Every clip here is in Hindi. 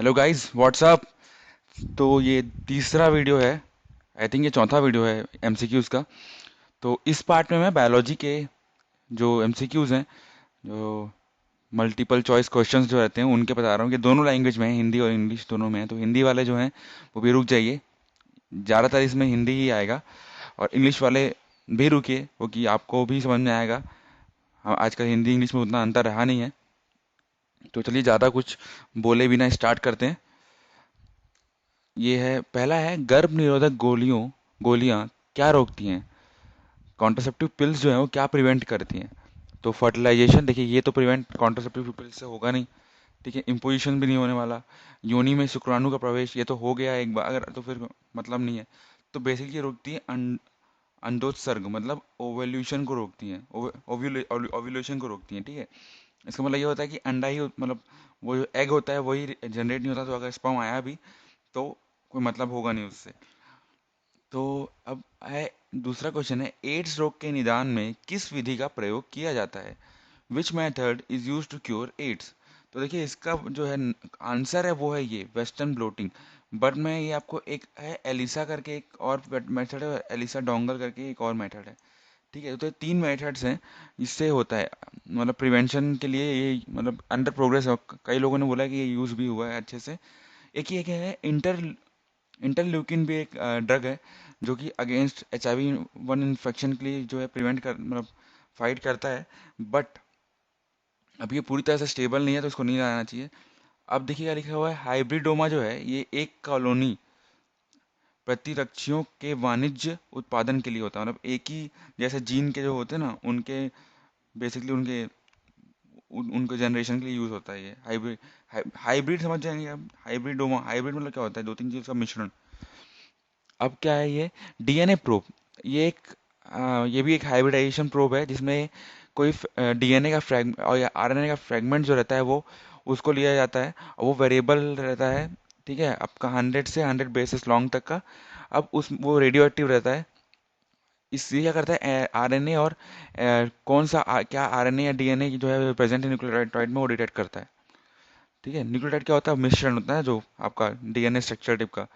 Hello guys what's up. तो ये तीसरा वीडियो है। आई थिंक ये चौथा वीडियो है एमसीक्यूज़ का। तो इस पार्ट में मैं बायोलॉजी के जो एमसीक्यूज़ हैं, जो मल्टीपल चॉइस क्वेश्चंस जो रहते हैं उनके बता रहा हूँ कि दोनों लैंग्वेज में है, हिंदी और इंग्लिश दोनों में है। तो हिंदी वाले जो हैं वो भी रुक जाइए, ज़्यादातर इसमें हिंदी ही आएगा। और इंग्लिश वाले भी रुकिए क्योंकि आपको भी समझ में आएगा। हाँ, आजकल हिंदी इंग्लिश में उतना अंतर रहा नहीं है। तो चलिए ज़्यादा कुछ बोले बिना स्टार्ट करते हैं। ये है, पहला है, गर्भ निरोधक गोलियां क्या रोकती हैं? कॉन्ट्रासेप्टिव पिल्स जो है वो क्या प्रिवेंट करती हैं? तो फर्टिलाइजेशन, देखिए ये तो प्रिवेंट कॉन्ट्रासेप्टिव पिल्स से होगा नहीं। ठीक है, इम्पोजिशन भी नहीं होने वाला। योनि में शुक्राणु का प्रवेश ये तो हो गया एक बार, अगर तो फिर मतलब नहीं है। तो बेसिकली ये रोकती है अंडोत्सर्ग, मतलब ओवल्यूशन को रोकती हैं, ओव्यूलेशन को रोकती हैं। ठीक है, इसका मतलब ये होता है कि अंडा ही मतलब वो जो एग होता है वही जनरेट नहीं होता, तो अगर स्पर्म आया भी तो कोई मतलब होगा नहीं उससे। तो अब है, दूसरा क्वेश्चन है, एड्स रोग के निदान में किस विधि का प्रयोग किया जाता है? Which method is use to cure AIDS? तो देखिए इसका जो है आंसर है वो है ये वेस्टर्न ब्लोटिंग। बट मैं ये आपको, एक है एलिसा करके एक और मेथड है, एलिसा डोंगल करके एक और मेथड है। ठीक है, तो ये तीन मेथड्स हैं, इससे होता है। मतलब प्रिवेंशन के लिए ये मतलब अंडर प्रोग्रेस है, कई लोगों ने बोला कि ये यूज भी हुआ है अच्छे से। एक है इंटरल्यूकिन भी एक ड्रग है जो कि अगेंस्ट HIV-1 इन्फेक्शन के लिए जो है प्रिवेंट कर मतलब फाइट करता है। बट अब ये पूरी तरह से स्टेबल नहीं है तो इसको नहीं लगाना चाहिए। अब देखिए क्या लिखा हुआ है, हाइब्रिडोमा जो है ये एक कॉलोनी प्रतिरक्षियों के वाणिज्य उत्पादन के लिए होता है। मतलब एक ही जैसे जीन के जो होते हैं ना, उनके बेसिकली उनके जनरेशन के लिए यूज होता है ये हाइब्रिड। हाइब्रिड समझ जाएंगे आप, हाइब्रिडोमा, हाइब्रिड मतलब क्या होता है, दो तीन चीज का मिश्रण। अब क्या है ये, डीएनए प्रोब, ये एक ये भी एक हाइब्रिडाइजेशन प्रोब है जिसमें कोई डीएनए का फ्रैगमेंट और या आरएनए का फ्रैगमेंट जो रहता है वो उसको लिया जाता है और वो वेरिएबल रहता है। ठीक है, आपका 100 से 100 बेसिस लॉन्ग तक का। अब उस वो रेडियो एक्टिव रहता है। इसलिए क्या करता है आरएनए और कौन सा क्या आरएनए या डीएनए जो है प्रेजेंट है न्यूक्लियोटाइड में वो डिटेक्ट करता है। ठीक है, न्यूक्लियोटाइड क्या होता है, मिश्रण होता है जो आपका डीएनए स्ट्रक्चर टाइप का।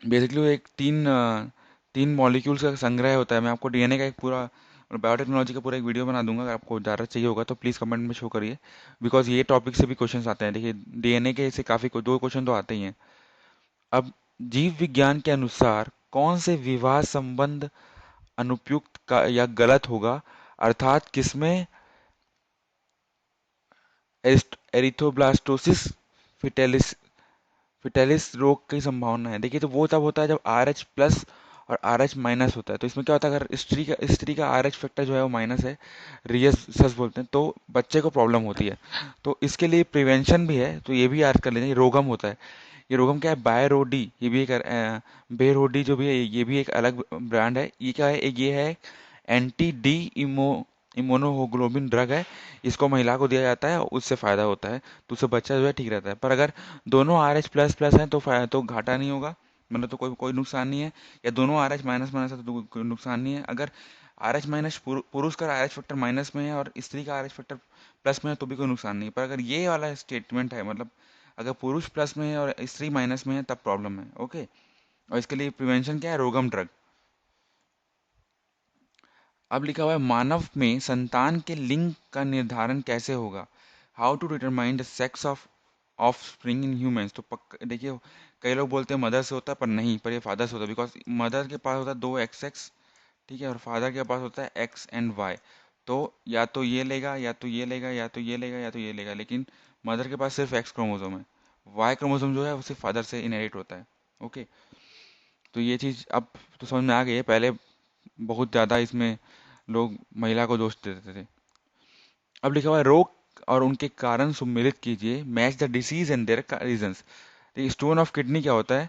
बेसिकली वो एक तीन मॉलिक्यूल्स का संग्रह होता है। मैं आपको डीएनए का एक पूरा बायोटेक्नोलॉजी का पूरा एक वीडियो बना दूंगा, अगर आपको ज़्यादा चाहिए होगा तो प्लीज़ कमेंट में शो करिए। बिकॉज ये टॉपिक से भी क्वेश्चंस आते हैं। देखिए डीएनए के से काफ़ी दो क्वेश्चन तो आते ही हैं। अब जीव विज्ञान के अनुसार कौन से विवाह संबंध अनुपयुक्त का या गलत होगा? अर्थात किसमें एरिथोब्लास्टोसिस फिटेलिस फिटेलिस रोग की संभावना है? देखिए तो वो तब होता है जब RH+ और RH- होता है। तो इसमें क्या होता है, अगर स्त्री का RH फैक्टर जो है वो माइनस है, रियस सस बोलते हैं, तो बच्चे को प्रॉब्लम होती है। तो इसके लिए प्रिवेंशन भी है, तो ये भी याद कर लीजिए। ये रोगम होता है, ये रोगम क्या है, बायरोडी, ये भी एक बेरोडी जो भी है ये भी एक अलग ब्रांड है। ये क्या है, एक ये है एंटी डी इम्यूनोग्लोबिन ड्रग है। इसको महिला को दिया जाता है और उससे फायदा होता है, तो उससे बच्चा जो है ठीक रहता है। पर अगर दोनों RH++ हैं तो तो घाटा नहीं होगा, मतलब तो कोई कोई नुकसान नहीं है। या दोनों RH- है तो कोई नुकसान नहीं है। अगर RH- पुरुष का RH फैक्टर माइनस में है और स्त्री का RH फैक्टर प्लस में है तो भी कोई नुकसान नहीं है। पर अगर ये वाला स्टेटमेंट है, मतलब अगर पुरुष प्लस में है और स्त्री माइनस में है तब प्रॉब्लम है। ओके, और इसके लिए प्रिवेंशन क्या है, रोगम ड्रग। अब लिखा हुआ है, मानव में संतान के लिंग का निर्धारण कैसे होगा? How to determine the sex offspring in humans? तो देखिए कई लोग बोलते हैं मदर से होता है, पर नहीं, पर ये फादर से होता है। बिकॉज मदर के पास होता है दो XX, ठीक है, और फादर के पास होता है X and Y। तो या तो ये लेगा या तो ये लेगा या तो ये लेगा या तो ये लेगा, लेकिन मदर के पास सिर्फ X क्रोमोसोम है। Y क्रोमोसोम जो है वो सिर्फ फादर से इनहेरिट होता है। ओके, तो ये चीज़ अब तो समझ में आ गई है। पहले बहुत ज़्यादा इसमें लोग महिला को दोष देते थे। अब लिखा हुआ है, रोग और उनके कारण सम्मिलित कीजिए, match the disease and there reasons. देखिए स्टोन ऑफ किडनी क्या होता है,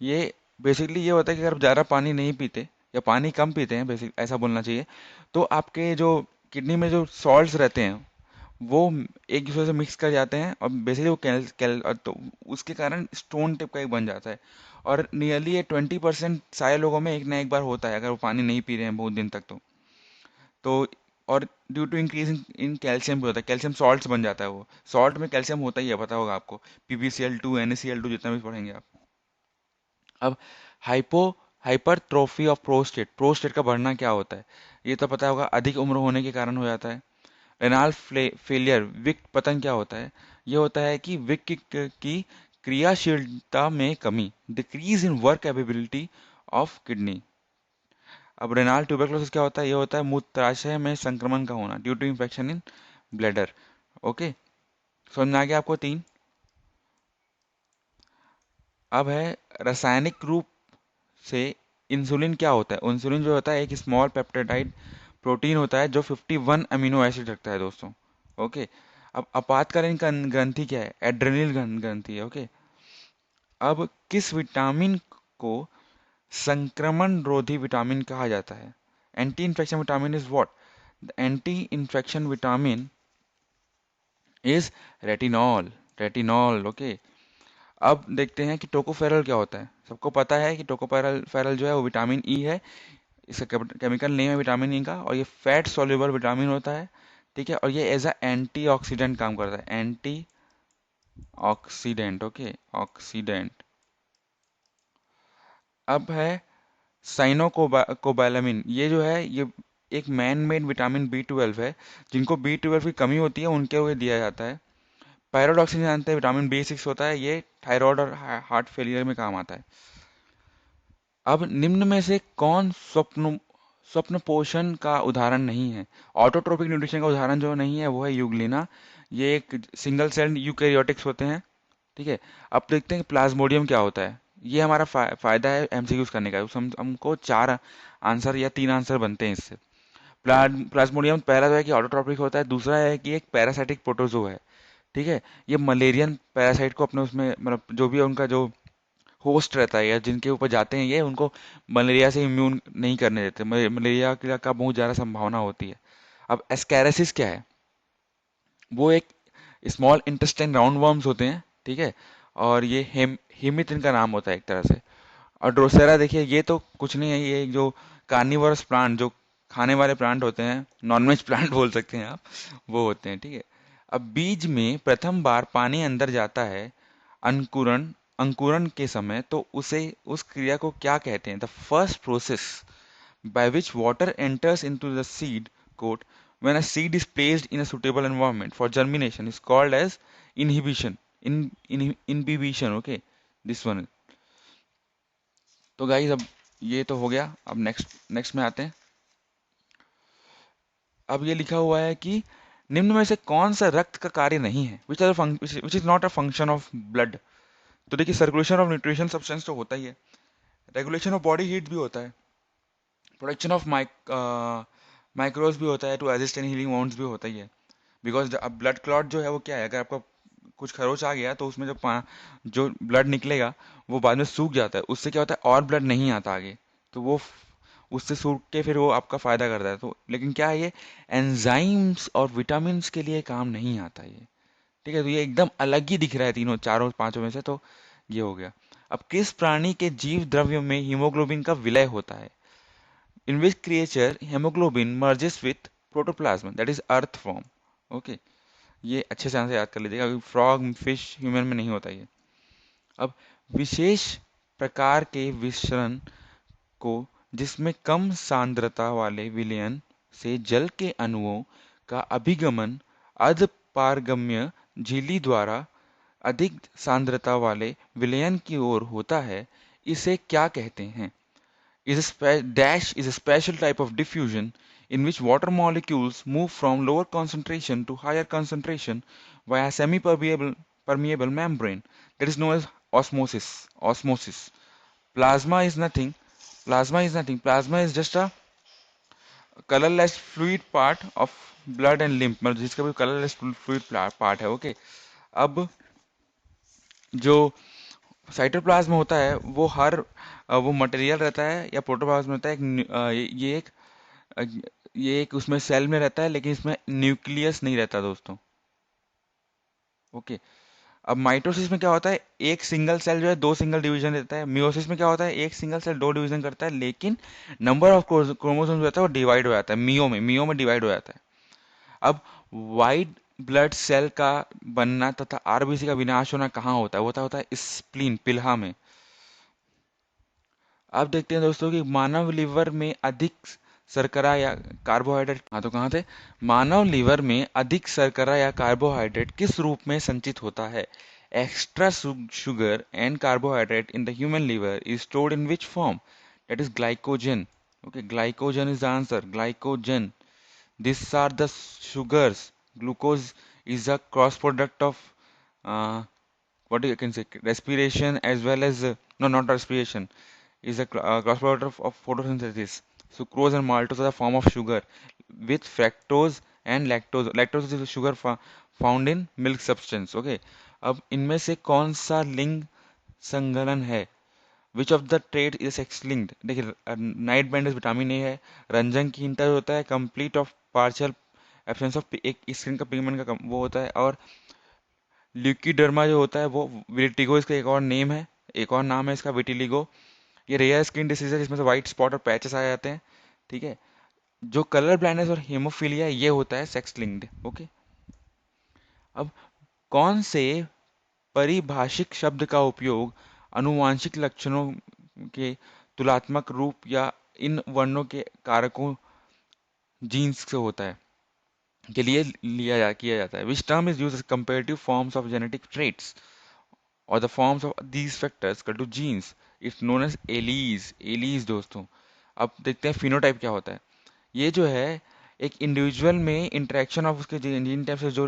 ये बेसिकली ये होता है कि अगर आप ज़्यादा पानी नहीं पीते या पानी कम पीते हैं, बेसिक ऐसा बोलना चाहिए, तो आपके जो किडनी में जो सॉल्ट्स रहते हैं वो एक दूसरे से मिक्स कर जाते हैं और बेसिकली वो तो उसके कारण स्टोन टाइप का एक बन जाता है। और नियरली ये 20% सारे लोगों में एक ना एक बार होता है अगर वो पानी नहीं पी रहे हैं बहुत दिन तक। तो और due to increase in calcium भी होता है, कैल्शियम सॉल्ट्स बन जाता है, वो सॉल्ट में कैल्शियम होता ही है, पता होगा आपको, PbCl2 NaCl2 जितना भी पढ़ेंगे आप। अब hypo hypertrophy of prostate, prostate का बढ़ना क्या होता है, ये तो पता होगा, अधिक उम्र होने के कारण हो जाता है। रेनाल फेलियर, विक पतन क्या होता है, ये होता है कि विक की क्रियाशीलता में कमी, decrease in work ability of kidney. अब रेनाल ट्यूबरकुलोसिस क्या होता है, ये होता है मूत्राशय में संक्रमण का होना due to infection in bladder. Okay, समझ में आ गया आपको तीन। अब है रासायनिक रूप से इंसुलिन क्या होता है, इंसुलिन जो होता है एक स्मॉल पेप्टाइड प्रोटीन होता है जो 51 अमीनो एसिड रखता है दोस्तों। ओके, अब आपातकालीन ग्रंथि क्या है, एड्रेनल ग्रंथि है। ओके, अब किस विटामिन को संक्रमण रोधी विटामिन कहा जाता है, anti infection vitamin is what, the anti infection vitamin is retinol, retinol. Okay, अब देखते हैं कि टोकोफेरल क्या होता है। सबको पता है कि टोकोफेरल फेरल जो है वो विटामिन ई है, इसका केमिकल नेम है विटामिन ई का, और ये फैट सॉल्युबल विटामिन होता है। ठीक है, और ये एज अ एंटीऑक्सीडेंट काम करता है, एंटी ऑक्सीडेंट। Okay, oxidant. अब है साइनोकोबालामिन, ये जो है ये एक मैन मेड विटामिन B12 है, जिनको B12 की कमी होती है उनके लिए दिया जाता है। पायरोडॉक्सिन जानते हैं, विटामिन B6 होता है, ये थायराइड और हार्ट फेलियर में काम आता है। अब निम्न में से कौन स्वप्न पोषण का उदाहरण नहीं है, ऑटोट्रोपिक न्यूट्रिशन का उदाहरण जो नहीं है वो है यूग्लिना, ये एक सिंगल सेल यूकैरियोटिक्स होते हैं। ठीक है, अब देखते हैं कि प्लाज्मोडियम क्या होता है। ये हमारा फायदा है एमसीक्यूज करने का, हमको चार आंसर या तीन आंसर बनते हैं इससे। प्लाज्मोडियम पहला तो है कि ऑटोट्रॉपिक होता है, दूसरा है कि एक पैरासाइटिक प्रोटोजो है। ठीक है, ये मलेरियन पैरासाइट को अपने उसमें मतलब जो भी उनका जो होस्ट रहता है या जिनके ऊपर जाते हैं ये उनको मलेरिया से इम्यून नहीं करने देते, मलेरिया का बहुत ज़्यादा संभावना होती है। अब एस्कैरेसिस क्या है, वो एक स्मॉल इंटेस्टाइन राउंड वर्म्स होते हैं। ठीक है, और ये हेमिथ इनका नाम होता है एक तरह से। और ड्रोसेरा देखिए, ये तो कुछ नहीं है, ये जो कार्निवरस प्लांट जो खाने वाले प्लांट होते हैं, नॉनवेज प्लांट बोल सकते हैं आप, वो होते हैं। ठीक है, अब बीज में प्रथम बार पानी अंदर जाता है अंकुरण अंकुरण के समय, तो उसे उस क्रिया को क्या कहते हैं, the first process by which water enters into the seed coat when a seed is placed in a suitable environment for germination is called as inhibition, inhibition। Okay, this one। तो गाइस अब ये तो हो गया, अब नेक्स्ट नेक्स्ट में आते हैं। अब ये लिखा हुआ है कि निम्न में से कौन सा रक्त का कार्य नहीं है, which is not a function of blood. तो देखिए, सर्कुलेशन ऑफ न्यूट्रिशन सब्सटेंस तो होता ही है, रेगुलेशन ऑफ बॉडी हीट भी होता है, प्रोडक्शन ऑफ माइक्रोज भी होता है, to assist in healing wounds भी होता ही है। बिकॉज अब ब्लड क्लॉट जो है वो क्या है, अगर आपका कुछ खरोच आ गया तो उसमें जो ब्लड निकलेगा वो बाद में सूख जाता है, उससे क्या होता है और ब्लड नहीं आता आगे, तो वो उससे सूख के फिर वो आपका फायदा करता है। तो लेकिन क्या है, ये एंजाइम्स और विटामिन के लिए काम नहीं आता ये। ठीक है, तो ये एकदम अलग ही दिख रहा है तीनों चारों पांचों में से, तो ये हो गया। अब किस प्राणी के जीव द्रव्य में हीमोग्लोबिन का विलय होता है, in which creature hemoglobin merges with protoplasm, that is earth form। Okay, ये अच्छे से आंसर याद कर लीजिएगा, फ्रॉग फिश ह्यूमन में नहीं होता ये। अब विशेष प्रकार के विसरण को जिसमें कम सांद्रता वाले विलयन से जल के अणुओं का अभिगमन अधपारगम्य झिल्ली द्वारा अधिक सांद्रता वाले विलयन की ओर होता है, इसे क्या कहते हैं, dash is a special type of diffusion in which water molecules move from lower concentration to higher concentration via semi-permeable membrane, that is known as osmosis. Osmosis. Plasma is nothing. Plasma is nothing. Plasma is just a colorless fluid part of blood and lymph, मतलब जिसका भी colorless fluid part है। ओके, अब जो साइटोप्लाज्म होता है वो वो मटेरियल रहता है या प्रोटोप्लाज्म रहता है अ, ये एक उसमें सेल में रहता है, लेकिन इसमें न्यूक्लियस नहीं रहता दोस्तों। ओके, अब माइटोसिस में क्या होता है, एक सिंगल सेल जो है दो सिंगल डिवीजन देता है। मियोसिस में क्या होता है, एक सिंगल सेल दो डिवीजन करता है, लेकिन नंबर ऑफ क्रोमोसोम्स होता है वो डिवाइड हो जाता है, मियो में डिवाइड हो जाता है। अब वाइट ब्लड सेल का बनना तथा आरबीसी का विनाश होना कहाँ होता है, होता है स्प्लीन, पिल्हा में। अब देखते हैं दोस्तों कि मानव लीवर में अधिक शर्करा या कार्बोहाइड्रेट, हाँ तो कहाँ थे, मानव लीवर में अधिक शर्करा या कार्बोहाइड्रेट किस रूप में संचित होता है। Extra sugar and carbohydrate in the human liver is stored in which form? That is glycogen. Okay, glycogen is the answer. Glycogen. These are the sugars. Glucose is a cross product of uh, what you can say respiration as well as no, not respiration, is a cross product of photosynthesis. Sucrose and maltose are a form of sugar with fructose and lactose. Lactose is a sugar found in milk substance. Okay. अब इनमें से कौन सा लिंग संगलन है, which of the trade is sex linked. देखिए नाइट ब्लाइंडनेस विटामिन ए है, रंजनहीनता होता है complete of partial absence of एक स्किन का पिगमेंट का वो होता है, और ल्यूकीडर्मा जो होता है वो विटिलिगो इसका एक और नेम है, एक और नाम है इसका विटिलिगो। ये रेयर स्किन डिसीज है जिसमें से व्हाइट स्पॉट और पैचेस आ जाते हैं। ठीक है, जो कलर ब्लाइंडनेस और हेमोफीलिया ये होता है सेक्स लिंक्ड। ओके। अब कौन से परिभाषिक शब्द का उपयोग आनुवांशिक लक्षणों के तुलनात्मक रूप या इन वर्णों के कारकों जीन्स से होता है के लिए किया जाता है। Which term is use comparative forms of genetic traits और the forms of these factors to genes, it's known as alleles. Alleles दोस्तों। अब देखते हैं फिनोटाइप क्या होता है। ये जो है एक इंडिविजुअल में इंटरेक्शन ऑफ उसके जीन टाइप से जो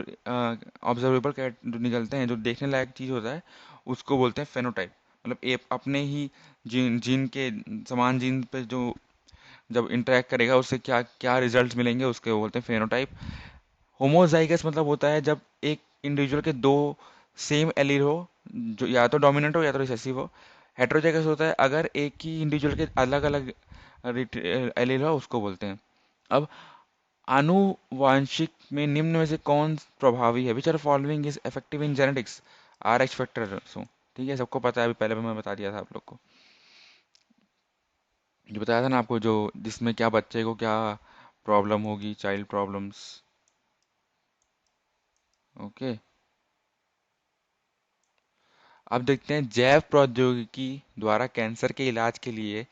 ऑब्जर्वेबल जो निकलते हैं, जो देखने लायक चीज होता है, उसको बोलते हैं फेनोटाइप। मतलब अपने ही जीन के समान जीन पे जो जब इंटरेक्ट करेगा उससे क्या क्या रिजल्ट्स मिलेंगे उसके वो बोलते हैं फेनोटाइप। होमोजाइगस मतलब होता है जब एक इंडिविजुअल के दो सेम एलील हो, जो या तो डोमिनेंट हो या तो रिसेसिव हो। हेट्रोजाइगस होता है अगर एक ही इंडिविजुअल के अलग अलग एलील हो, उसको बोलते हैं। अब आनुवांशिक में निम्न में से कौन प्रभावी है, which are following is effective in genetics, are X factor. ठीक है, सबको पता है, अभी पहले भी मैं बता दिया था आप लोग को, जो बताया था ना आपको, जो जिसमें क्या बच्चे को क्या प्रॉब्लम होगी, चाइल्ड प्रॉब्लम्स। ओके। अब देखते हैं जैव प्रौद्योगिकी द्वारा कैंसर के इलाज के लिए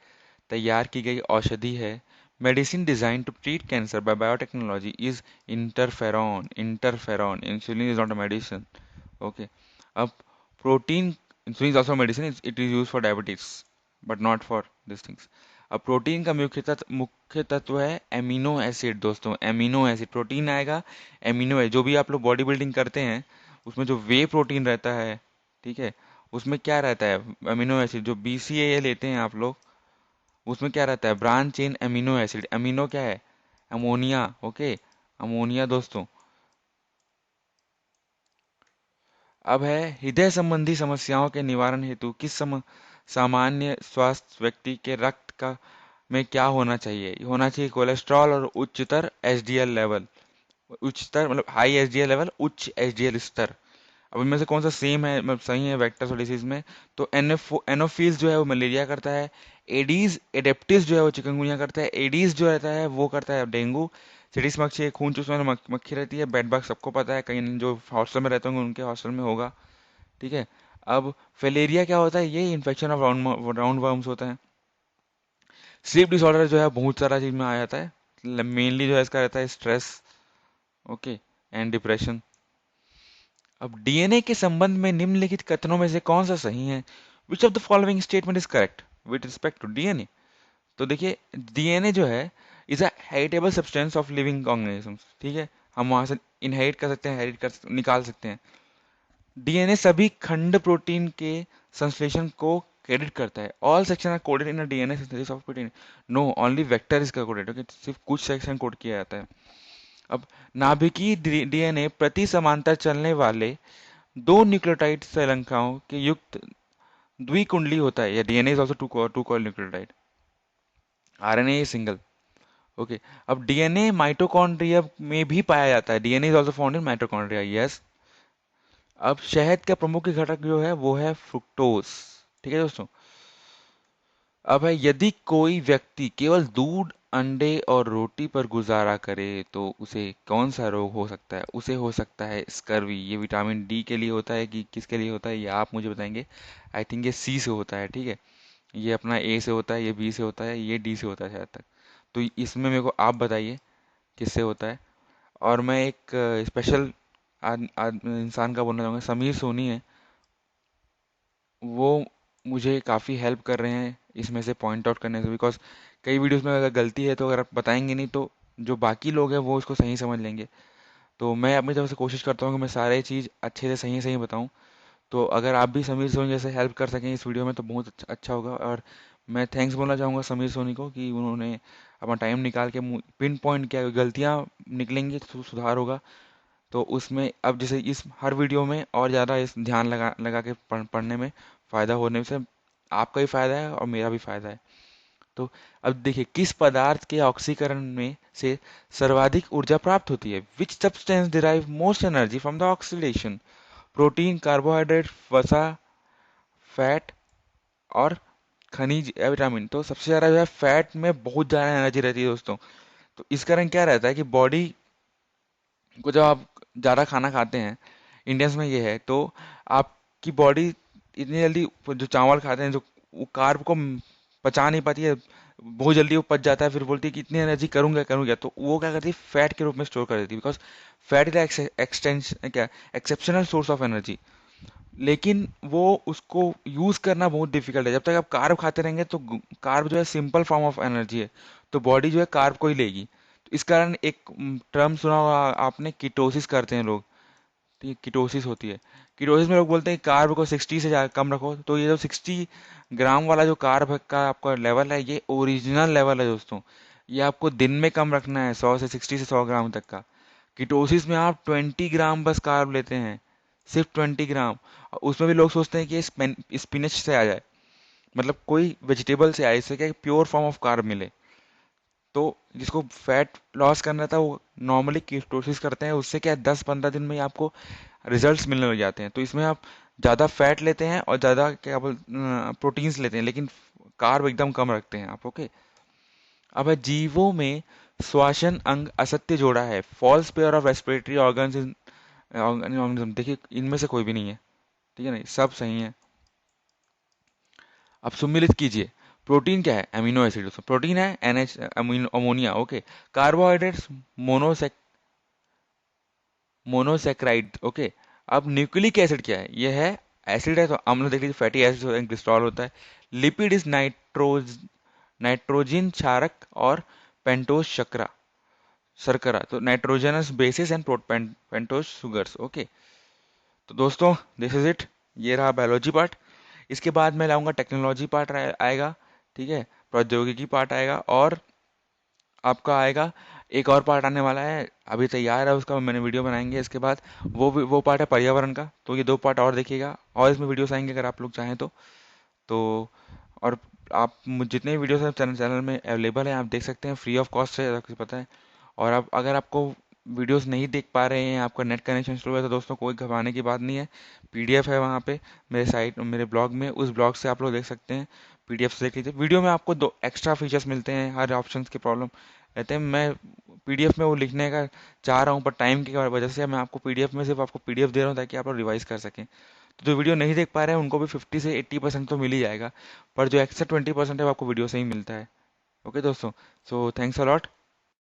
तैयार की गई औषधि है। Medicine design to treat cancer by biotechnology is interferon. Interferon, insulin is not a medicine. Okay. अब protein, insulin is also medicine, it is use for diabetes but not for this things. अब प्रोटीन का मुख्य तत्व है एमिनो एसिड दोस्तों। एमिनो एसिड, प्रोटीन आएगा, एमिनो है, जो भी आप लोग बॉडी बिल्डिंग करते हैं उसमें जो वे प्रोटीन रहता है, ठीक है, उसमें क्या रहता है, अमीनो एसिड। जो बीसीए लेते हैं आप लोग, उसमें क्या रहता है, branch chain amino acid. Amino क्या है, अमोनिया। ओके, अमोनिया दोस्तों। अब है हृदय संबंधी समस्याओं के निवारण हेतु किस सामान्य स्वास्थ्य व्यक्ति के रक्त का में क्या होना चाहिए। होना चाहिए कोलेस्ट्रॉल और उच्चतर एचडीएल लेवल। उच्चतर मतलब हाई एचडीएल लेवल, उच्च एचडीएल स्तर। अब इनमें से कौन सा सेम है, मतलब सही है वेक्टर्स और डिसीज में। तो एनोफिल्स जो है वो मलेरिया करता है। एडीज एडेप्टिस जो है वो चिकनगुनिया करता है। एडीज जो रहता है वो करता है डेंगू। सिटिस मक्खी, खून चूसने वाली मक्खी रहती है। बेड बग सबको पता है, कहीं जो हॉस्टल में रहते होंगे उनके हॉस्टल में होगा। ठीक है। अब फैलेरिया क्या होता है, ये इन्फेक्शन ऑफ राउंड वर्म्स होता है। स्लीप डिसऑर्डर जो है बहुत सारा चीज में आ जाता है, मेनली जो है इसका रहता है स्ट्रेस, ओके, एंड डिप्रेशन। अब डीएनए के संबंध में निम्नलिखित कथनों में से कौन सा सही है। Which of the following statement is correct with respect to DNA. तो देखिए डीएनए जो है is a heritable substance of living organisms. ठीक है, हम वहां से इनहेरिट कर सकते हैं, निकाल सकते हैं। डीएनए सभी खंड प्रोटीन के संश्लेषण को क्रेडिट करता है। All section are coded in DNA synthesis of protein. No, only vector is coded. Okay, सिर्फ कुछ सेक्शन कोड किया जाता है। अब नाभिकीय डीएनए प्रति समांतर चलने वाले दो न्यूक्लियोटाइड श्रृंखलाओं के युक्त द्विकुंडली होता है। या DNA is also two coil nucleotide. RNA single. Okay. अब डीएनए माइटोकॉन्ड्रिया में भी पाया जाता है। DNA is also found in mitochondria, yes. अब शहद का प्रमुख घटक जो है वो है फ्रुक्टोज। ठीक है दोस्तों। अब है, यदि कोई व्यक्ति केवल दूध, अंडे और रोटी पर गुजारा करे तो उसे कौन सा रोग हो सकता है? उसे हो सकता है स्कर्वी। ये विटामिन डी के लिए होता है कि किसके लिए होता है, ये आप मुझे बताएंगे। आई थिंक ये सी से होता है, ठीक है। ये अपना ए से होता है, ये बी से होता है, ये डी से होता है शायद तक। तो इसमें मेरे को आप बताइए किससे होता है। और मैं एक स्पेशल इंसान का बोलना चाहूँगा, समीर सोनी है। वो मुझे काफ़ी हेल्प कर रहे हैं इसमें से पॉइंट आउट करने से, बिकॉज कई वीडियोस में अगर गलती है तो अगर आप बताएंगे नहीं तो जो बाकी लोग हैं वो उसको सही समझ लेंगे। तो मैं अपनी तरफ से कोशिश करता हूँ कि मैं सारे चीज़ अच्छे से सही सही बताऊँ। तो अगर आप भी समीर सोनी जैसे हेल्प कर सकें इस वीडियो में तो बहुत अच्छा होगा। और मैं थैंक्स बोलना चाहूँगा समीर सोनी को कि उन्होंने अपना टाइम निकाल के पिन पॉइंट किया। गलतियाँ निकलेंगी तो सुधार होगा। तो उसमें अब जैसे इस हर वीडियो में और ज़्यादा इस ध्यान लगा लगा के पढ़ने में फ़ायदा होने से आपका भी फ़ायदा है और मेरा भी फ़ायदा है। तो अब देखिए, किस पदार्थ के ऑक्सीकरण में से सर्वाधिक ऊर्जा प्राप्त होती है? Which substance derive most energy from the oxidation? Protein, carbohydrate, वसा, फैट और खनिज या विटामिन? तो सबसे ज़्यादा जो है फैट में बहुत ज़्यादा एनर्जी रहती है दोस्तों। तो इस कारण क्या रहता है कि बॉडी को जब आप ज़्यादा खाना खाते हैं, इंडियंस में ये है, तो आपकी बॉडी इतनी जल्दी जो चावल खाते हैं जो वो कार्ब को पचा नहीं पाती है, बहुत जल्दी वो पच जाता है, फिर बोलती है कि इतनी एनर्जी करूंगा करूंगा, तो वो क्या करती है फैट के रूप में स्टोर कर देती है। बिकॉज फैट इज एक्सटेंशन क्या एक्सेप्शनल सोर्स ऑफ एनर्जी। लेकिन वो उसको यूज करना बहुत डिफिकल्ट है। जब तक आप कार्ब खाते रहेंगे तो कार्ब जो है सिंपल फॉर्म ऑफ एनर्जी है, तो बॉडी जो है कार्ब को ही लेगी। तो इस कारण एक टर्म सुना होगा आपने, कीटोसिस करते हैं लोग। ठीक है, कीटोसिस होती है। कीटोसिस में लोग बोलते हैं कार्ब को 60 से कम रखो। तो ये जो 60 ग्राम वाला जो कार्ब का आपका लेवल है, ये ओरिजिनल लेवल है दोस्तों। ये आपको दिन में कम रखना है, 100 से 60 से 100 ग्राम तक का। कीटोसिस में आप 20 ग्राम बस कार्ब लेते हैं, सिर्फ 20 ग्राम। और उसमें भी लोग सोचते हैं कि स्पिनच से आ जाए, मतलब कोई वेजिटेबल से आए, इससे क्या प्योर फॉर्म ऑफ कार्ब मिले। तो जिसको फैट लॉस करना था वो नॉर्मली कीटोसिस करते हैं, उससे क्या 10-15 दिन में ही आपको रिजल्ट्स मिलने लग जाते हैं। तो इसमें आप ज़्यादा फैट लेते हैं और ज़्यादा क्या बोल प्रोटीन्स लेते हैं, लेकिन कार्ब एकदम कम रखते हैं आप। ओके। अब है, जीवों में श्वसन अंग असत्य जोड़ा है, false pair of respiratory organs in organism. देखिए, इनमें से कोई भी नहीं है, ठीक है, नहीं सब सही है। अब सम्मिलित कीजिए। प्रोटीन क्या है? Amino acid. प्रोटीन है NH अमोनिया। ओके। कार्बोहाइड्रेट्स मोनोसेक मोनोसेक्राइड। ओके। अब न्यूक्लिक एसिड क्या है? यह है एसिड है तो अम्ल देख लीजिए, फैटी एसिड होता है, ग्लिसरॉल होता है। लिपिड इज नाइट्रोजन क्षारक और पेंटोज शर्करा। तो nitrogenous bases and pentose sugars. Okay. तो दोस्तों, दिस इज इट। ये रहा बायोलॉजी पार्ट। इसके बाद मैं लाऊंगा टेक्नोलॉजी पार्ट आएगा, ठीक है, प्रौद्योगिकी पार्ट आएगा, और आपका आएगा एक और पार्ट आने वाला है, अभी तैयार है उसका, मैंने वीडियो बनाएंगे इसके बाद। वो पार्ट है पर्यावरण का। तो ये 2 पार्ट और देखिएगा, और इसमें वीडियोस आएंगे अगर आप लोग चाहें तो। और आप जितने वीडियोस हैं चैनल चैनल में अवेलेबल हैं, आप देख सकते हैं फ्री ऑफ कॉस्ट है, आपको पता है। और आप अगर आपको वीडियोस नहीं देख पा रहे हैं, आपका नेट कनेक्शन स्लो है, तो दोस्तों कोई घबराने की बात नहीं है। PDF है वहाँ पे मेरे साइट मेरे ब्लॉग में, उस ब्लॉग से आप लोग देख सकते हैं। PDF से देख लीजिए। वीडियो में आपको 2 एक्स्ट्रा फीचर्स मिलते हैं, हर ऑप्शन के प्रॉब्लम रहते हैं। मैं PDF में वो लिखने का चाह रहा हूँ, पर टाइम की वजह से मैं आपको PDF में सिर्फ आपको PDF दे रहा हूँ ताकि आप लोग रिवाइज कर सकें। तो जो वीडियो नहीं देख पा रहे हैं उनको भी 50 से 80% तो मिल ही जाएगा, पर जो एक्स्ट्रा 20% है वो आपको वीडियो से ही मिलता है। ओके दोस्तों, सो थैंक्स अ लॉट।